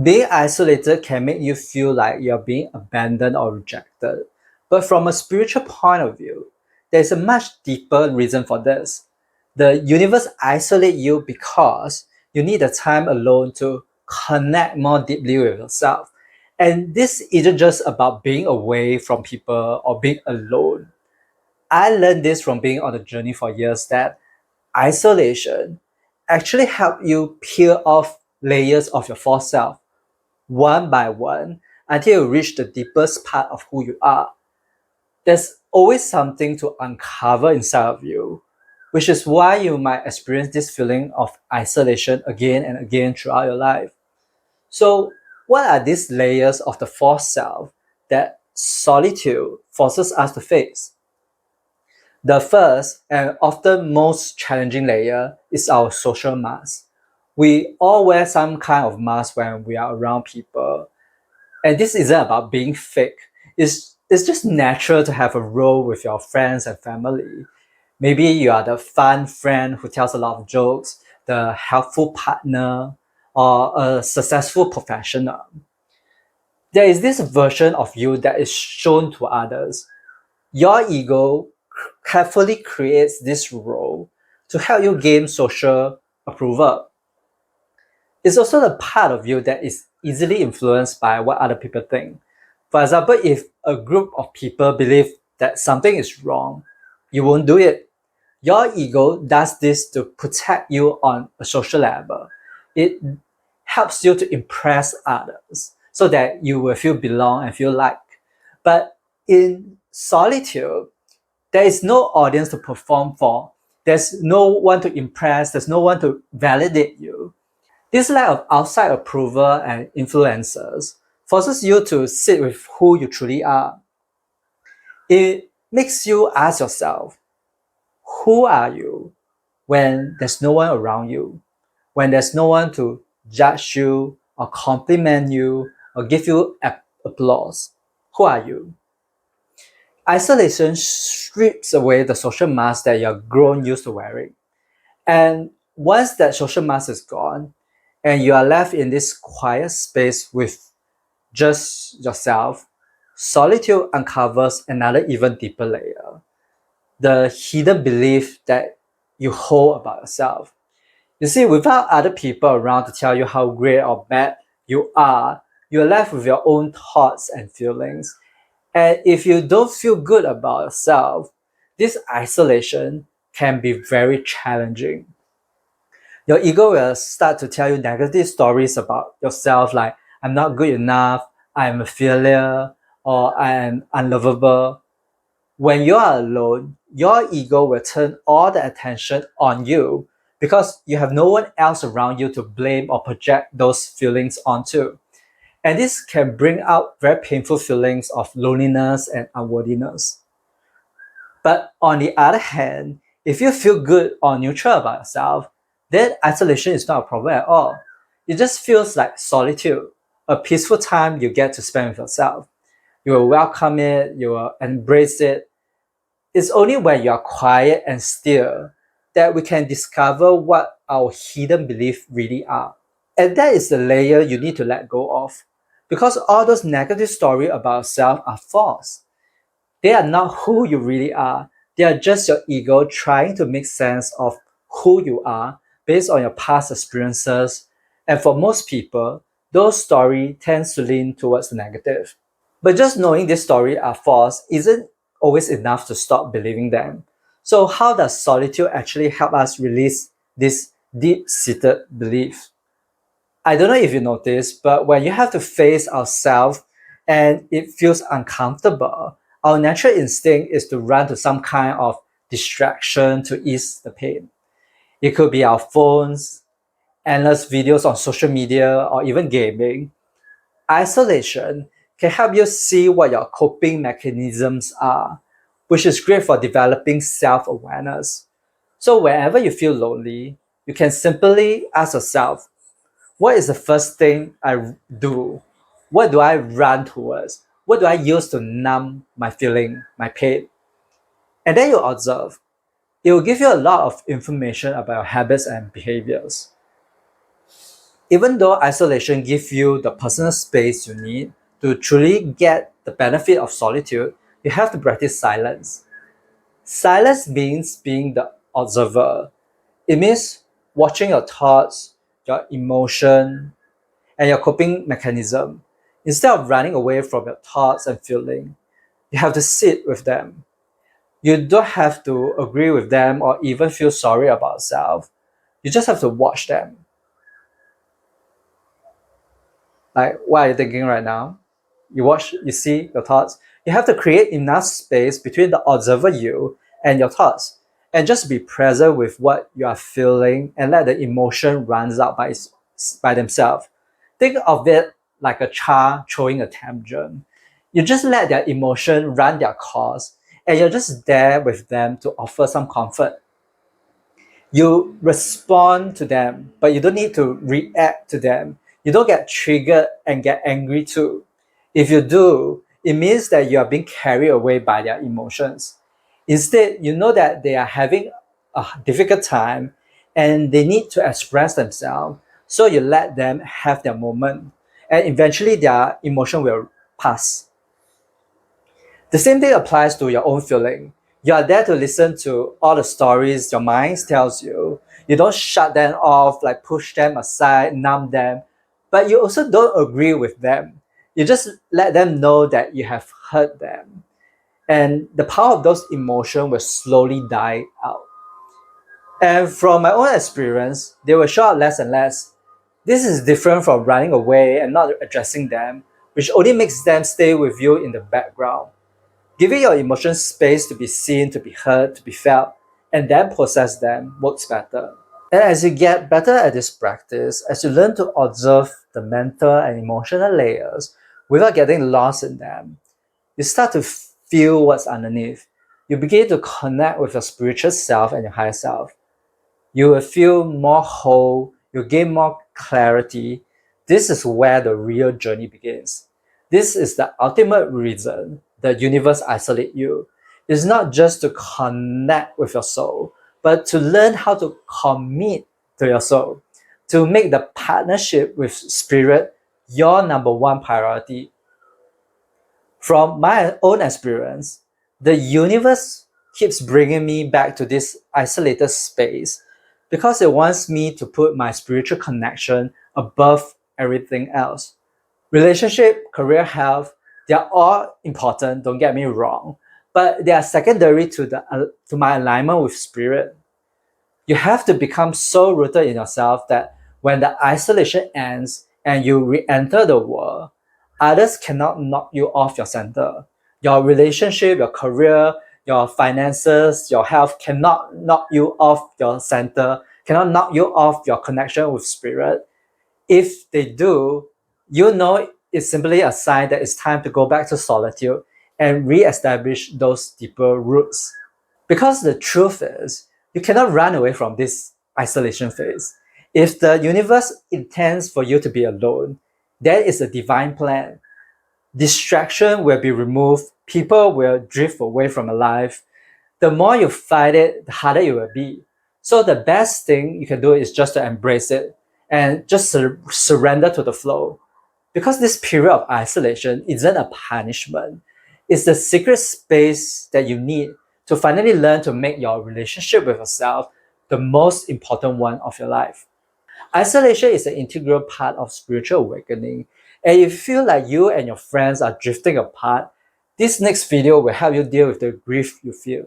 Being isolated can make you feel like you're being abandoned or rejected. But from a spiritual point of view, there's a much deeper reason for this. The universe isolates you because you need the time alone to connect more deeply with yourself. And this isn't just about being away from people or being alone. I learned this from being on a journey for years that isolation actually help you peel off layers of your false self one by one until you reach the deepest part of who you are. There's always something to uncover inside of you, which is why you might experience this feeling of isolation again and again throughout your life. So, what are these layers of the false self that solitude forces us to face? The first and often most challenging layer is our social mask. We all wear some kind of mask when we are around people. And this isn't about being fake. It's just natural to have a role with your friends and family. Maybe you are the fun friend who tells a lot of jokes, the helpful partner, or a successful professional. There is this version of you that is shown to others. Your ego carefully creates this role to help you gain social approval. It's also the part of you that is easily influenced by what other people think. For example, if a group of people believe that something is wrong, you won't do it. Your ego does this to protect you on a social level. It helps you to impress others so that you will feel belong and feel liked. But in solitude, there is no audience to perform for. There's no one to impress. There's no one to validate you. This lack of outside approval and influences forces you to sit with who you truly are. It makes you ask yourself, who are you when there's no one around you? When there's no one to judge you or compliment you or give you applause? Who are you? Isolation strips away the social mask that you're grown used to wearing. And once that social mask is gone, and you are left in this quiet space with just yourself, solitude uncovers another even deeper layer, the hidden belief that you hold about yourself. You see, without other people around to tell you how great or bad you are, you're left with your own thoughts and feelings. And if you don't feel good about yourself, this isolation can be very challenging. Your ego will start to tell you negative stories about yourself, like, I'm not good enough, I'm a failure, or I am unlovable. When you are alone, your ego will turn all the attention on you because you have no one else around you to blame or project those feelings onto. And this can bring out very painful feelings of loneliness and unworthiness. But on the other hand, if you feel good or neutral about yourself, then isolation is not a problem at all. It just feels like solitude, a peaceful time you get to spend with yourself. You will welcome it, you will embrace it. It's only when you are quiet and still that we can discover what our hidden beliefs really are. And that is the layer you need to let go of. Because all those negative stories about yourself are false. They are not who you really are. They are just your ego trying to make sense of who you are based on your past experiences. And for most people, those stories tend to lean towards the negative. But just knowing these stories are false isn't always enough to stop believing them. So how does solitude actually help us release this deep-seated belief? I don't know if you notice, but when you have to face ourselves and it feels uncomfortable, our natural instinct is to run to some kind of distraction to ease the pain. It could be our phones, endless videos on social media, or even gaming. Isolation can help you see what your coping mechanisms are, which is great for developing self awareness. So, whenever you feel lonely, you can simply ask yourself, what is the first thing I do? What do I run towards? What do I use to numb my feeling, my pain? And then you observe. It will give you a lot of information about your habits and behaviors. Even though isolation gives you the personal space you need to truly get the benefit of solitude, you have to practice silence. Silence means being the observer. It means watching your thoughts, your emotion, and your coping mechanism. Instead of running away from your thoughts and feeling, you have to sit with them. You don't have to agree with them or even feel sorry about yourself. You just have to watch them. Like, what are you thinking right now? You watch, you see your thoughts. You have to create enough space between the observer you and your thoughts, and just be present with what you are feeling and let the emotion runs out by themselves. Think of it like a child throwing a tantrum. You just let their emotion run their course, and you're just there with them to offer some comfort. You respond to them, but you don't need to react to them. You don't get triggered and get angry too. If you do, it means that you are being carried away by their emotions. Instead, you know that they are having a difficult time and they need to express themselves. So you let them have their moment, and eventually their emotion will pass. The same thing applies to your own feeling. You are there to listen to all the stories your mind tells you. You don't shut them off, like push them aside, numb them, but you also don't agree with them. You just let them know that you have hurt them. And the power of those emotions will slowly die out. And from my own experience, they will show up less and less. This is different from running away and not addressing them, which only makes them stay with you in the background. Giving your emotions space to be seen, to be heard, to be felt, and then process them works better. And as you get better at this practice, as you learn to observe the mental and emotional layers without getting lost in them, you start to feel what's underneath. You begin to connect with your spiritual self and your higher self. You will feel more whole, you gain more clarity. This is where the real journey begins. This is the ultimate reason the universe isolate you. It's not just to connect with your soul, but to learn how to commit to your soul, to make the partnership with spirit your number one priority. From my own experience, the universe keeps bringing me back to this isolated space because it wants me to put my spiritual connection above everything else. Relationship, career, health, they are all important, don't get me wrong, but they are secondary to my alignment with spirit. You have to become so rooted in yourself that when the isolation ends and you re-enter the world, others cannot knock you off your center. Your relationship, your career, your finances, your health cannot knock you off your center, cannot knock you off your connection with spirit. If they do, you know it's simply a sign that it's time to go back to solitude and re-establish those deeper roots. Because the truth is, you cannot run away from this isolation phase. If the universe intends for you to be alone, that is a divine plan. Distraction will be removed, people will drift away from your life. The more you fight it, the harder it will be. So the best thing you can do is just to embrace it and just surrender to the flow. Because this period of isolation isn't a punishment, it's the secret space that you need to finally learn to make your relationship with yourself the most important one of your life. Isolation is an integral part of spiritual awakening, and if you feel like you and your friends are drifting apart, this next video will help you deal with the grief you feel.